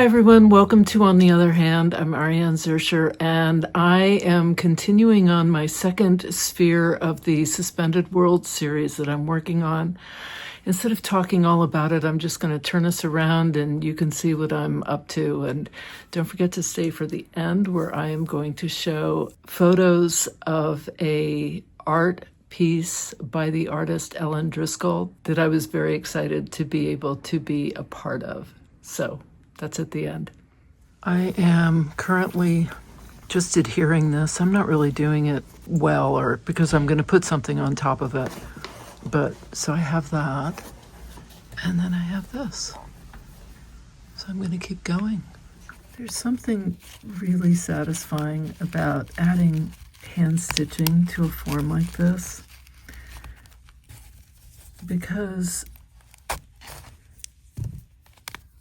Hi everyone, welcome to On the Other Hand. I'm Ariane Zurcher, and I am continuing on my second sphere of the Suspended World series that I'm working on. Instead of talking all about it, I'm just going to turn us around and you can see what I'm up to. And don't forget to stay for the end, where I am going to show photos of a art piece by the artist Ellen Driscoll that I was very excited to be able to be a part of. So that's at the end. I am currently just adhering this. I'm not really doing it well, or because I'm going to put something on top of it. But so I have that, and then I have this. So I'm going to keep going. There's something really satisfying about adding hand stitching to a form like this, because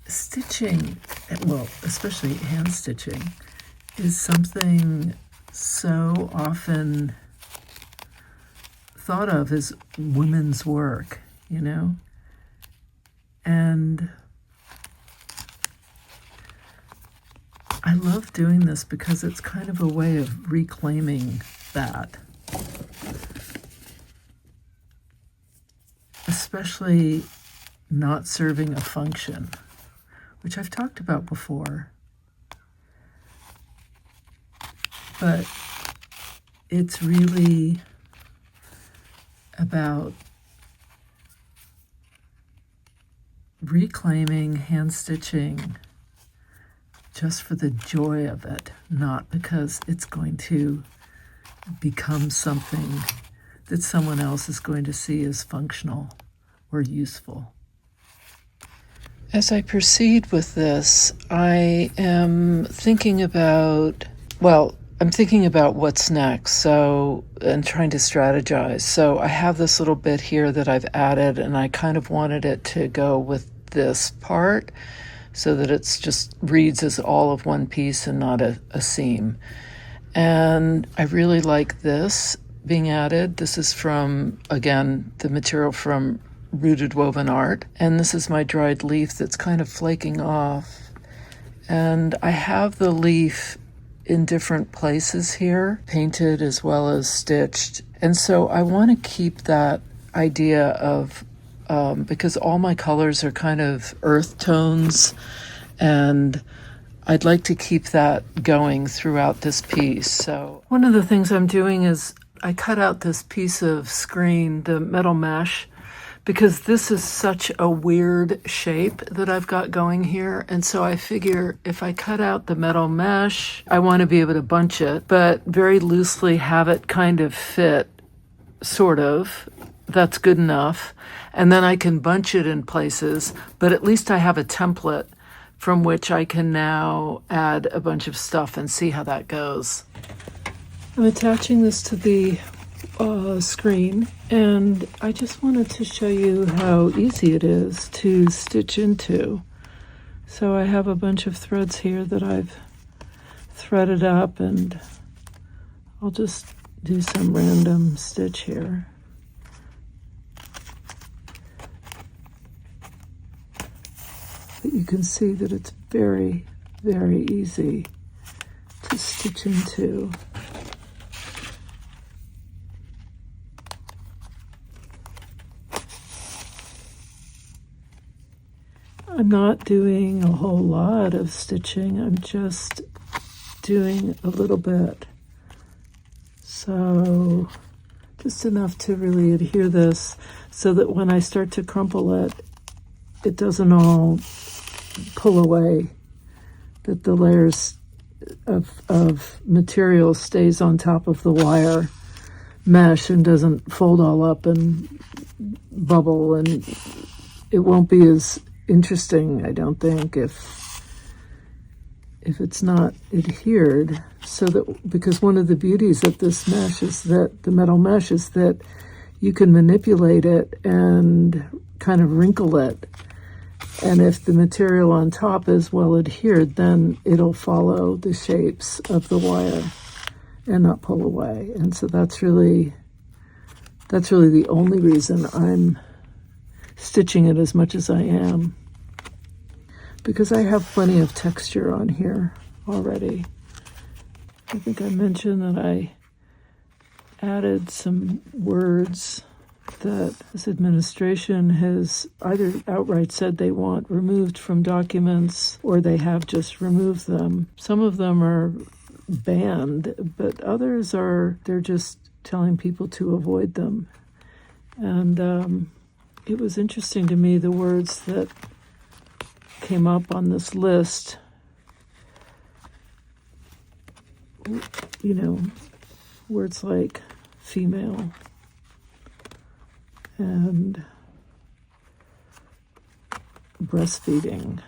stitching, well, especially hand stitching, is something so often thought of as women's work, you know? And I love doing this because it's kind of a way of reclaiming that. Especially not serving a function, which I've talked about before. But it's really about reclaiming hand stitching just for the joy of it, not because it's going to become something that someone else is going to see as functional or useful. As I proceed with this, I am thinking about, I'm thinking about what's next, and trying to strategize. So I have this little bit here that I've added, and I kind of wanted it to go with this part so that it's just reads as all of one piece and not a seam. And I really like this being added. This is from, again, the material from Rooted Woven Art, and this is my dried leaf that's kind of flaking off. And I have the leaf in different places here, painted as well as stitched. And so I want to keep that idea of, because all my colors are kind of earth tones, and I'd like to keep that going throughout this piece. So one of the things I'm doing is I cut out this piece of screen, the metal mesh, because this is such a weird shape that I've got going here. And so I figure if I cut out the metal mesh, I want to be able to bunch it, but very loosely have it kind of fit, sort of. That's good enough. And then I can bunch it in places, but at least I have a template from which I can now add a bunch of stuff and see how that goes. I'm attaching this to the screen, and I just wanted to show you how easy it is to stitch into. So I have a bunch of threads here that I've threaded up, and I'll just do some random stitch here. But you can see that it's very, very easy to stitch into. I'm not doing a whole lot of stitching. I'm just doing a little bit. So just enough to really adhere this so that when I start to crumple it, it doesn't all pull away, that the layers of material stays on top of the wire mesh and doesn't fold all up and bubble, and it won't be as interesting, I don't think, if it's not adhered. So that, because one of the beauties of this mesh is that the metal mesh is that you can manipulate it and kind of wrinkle it, and if the material on top is well adhered, then it'll follow the shapes of the wire and not pull away. And so that's really the only reason I'm stitching it as much as I am. because I have plenty of texture on here already. I think I mentioned that I added some words that this administration has either outright said they want removed from documents or they have just removed them. Some of them are banned, but others they're just telling people to avoid them. And it was interesting to me, the words that came up on this list, words like female and breastfeeding,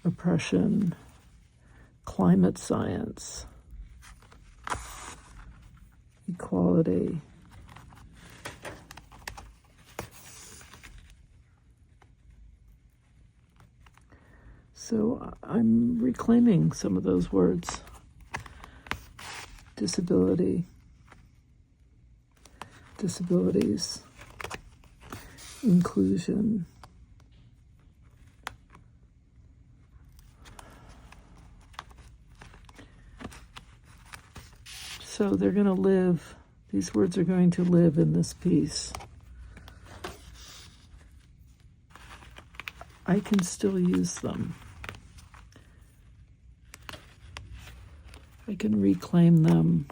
oppression, climate science, equality, so I'm reclaiming some of those words. Disability, disabilities, inclusion, so they're going to live, these words are going to live in this piece. I can still use them. I can reclaim them.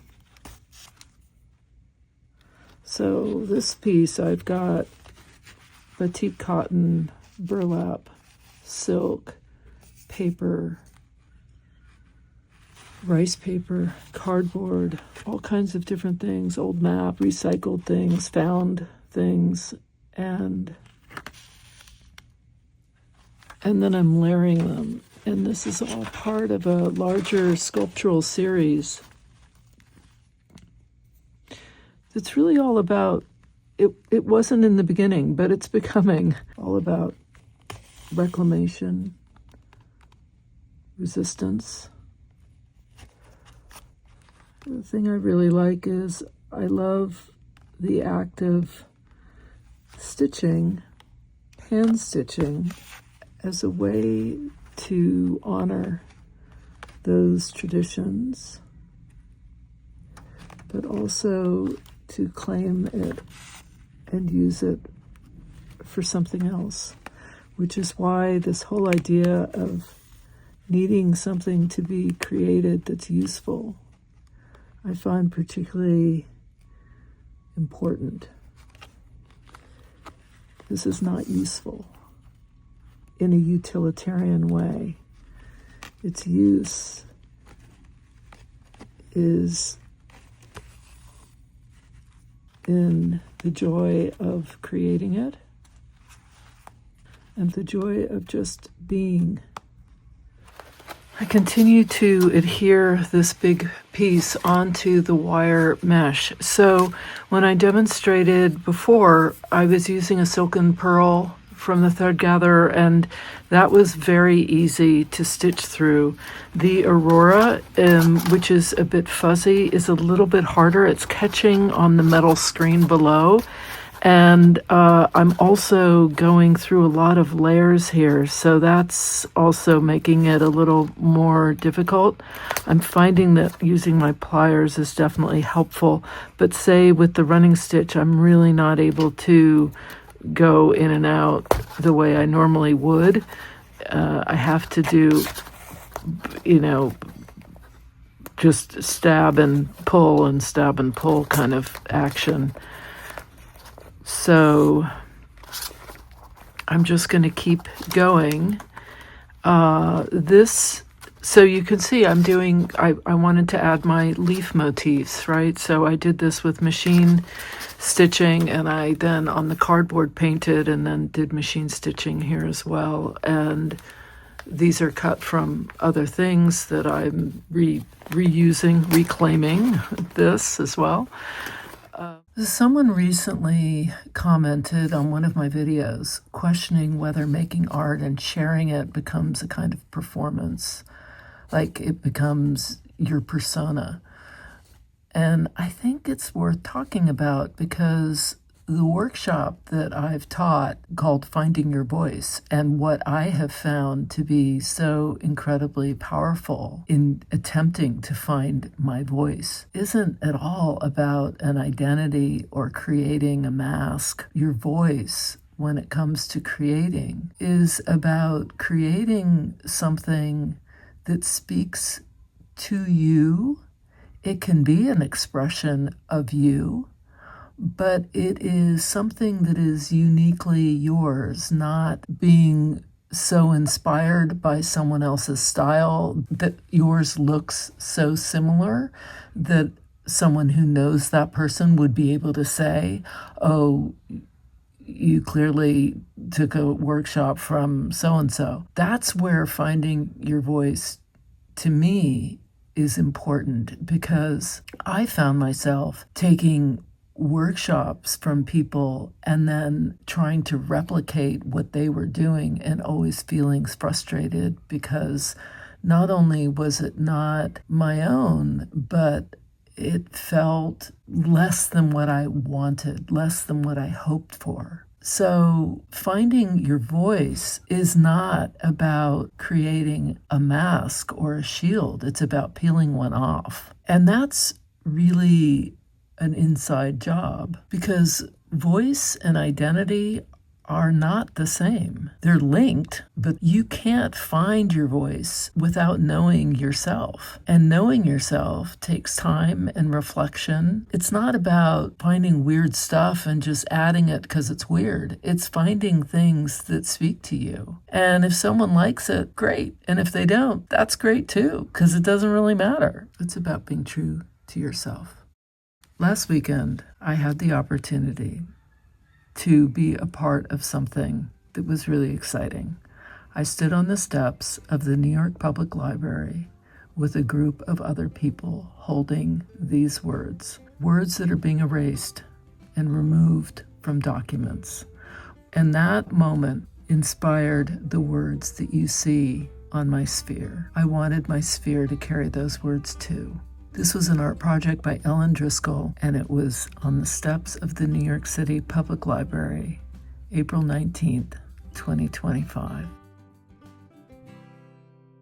So this piece, I've got batik cotton, burlap, silk, paper, rice paper, cardboard, all kinds of different things, old map, recycled things, found things, and then I'm layering them. And this is all part of a larger sculptural series. It's really all about, it wasn't in the beginning, but it's becoming all about reclamation, resistance. The thing I really like is I love the act of stitching, hand stitching, as a way to honor those traditions, but also to claim it and use it for something else, which is why this whole idea of needing something to be created that's useful, I find particularly important. This is not useful in a utilitarian way. Its use is in the joy of creating it and the joy of just being. I continue to adhere this big piece onto the wire mesh. So when I demonstrated before, I was using a silken pearl from the thread gatherer, and that was very easy to stitch through. The Aurora, which is a bit fuzzy, is a little bit harder. It's catching on the metal screen below. And I'm also going through a lot of layers here, so that's also making it a little more difficult. I'm finding that using my pliers is definitely helpful, but say with the running stitch, I'm really not able to go in and out the way I normally would. I have to do, just stab and pull and stab and pull kind of action. So I'm just going to keep going. So you can see I wanted to add my leaf motifs, right? So I did this with machine stitching, and I then on the cardboard painted and then did machine stitching here as well. And these are cut from other things that I'm reusing, reclaiming this as well. Someone recently commented on one of my videos questioning whether making art and sharing it becomes a kind of performance, like it becomes your persona. And I think it's worth talking about because the workshop that I've taught called Finding Your Voice, and what I have found to be so incredibly powerful in attempting to find my voice isn't at all about an identity or creating a mask. Your voice, when it comes to creating, is about creating something that speaks to you. It can be an expression of you, but it is something that is uniquely yours, not being so inspired by someone else's style that yours looks so similar that someone who knows that person would be able to say, oh, you clearly took a workshop from so-and-so. That's where finding your voice, to me, is important, because I found myself taking workshops from people and then trying to replicate what they were doing and always feeling frustrated because not only was it not my own, but it felt less than what I wanted, less than what I hoped for. So finding your voice is not about creating a mask or a shield. It's about peeling one off. And that's really an inside job, because voice and identity are not the same. They're linked, but you can't find your voice without knowing yourself. And knowing yourself takes time and reflection. It's not about finding weird stuff and just adding it because it's weird. It's finding things that speak to you. And if someone likes it, great. And if they don't, that's great too, because it doesn't really matter. It's about being true to yourself. Last weekend, I had the opportunity to be a part of something that was really exciting. I stood on the steps of the New York Public Library with a group of other people holding these words that are being erased and removed from documents. And that moment inspired the words that you see on my sphere. I wanted my sphere to carry those words too. This was an art project by Ellen Driscoll, and it was on the steps of the New York City Public Library, April 19th, 2025.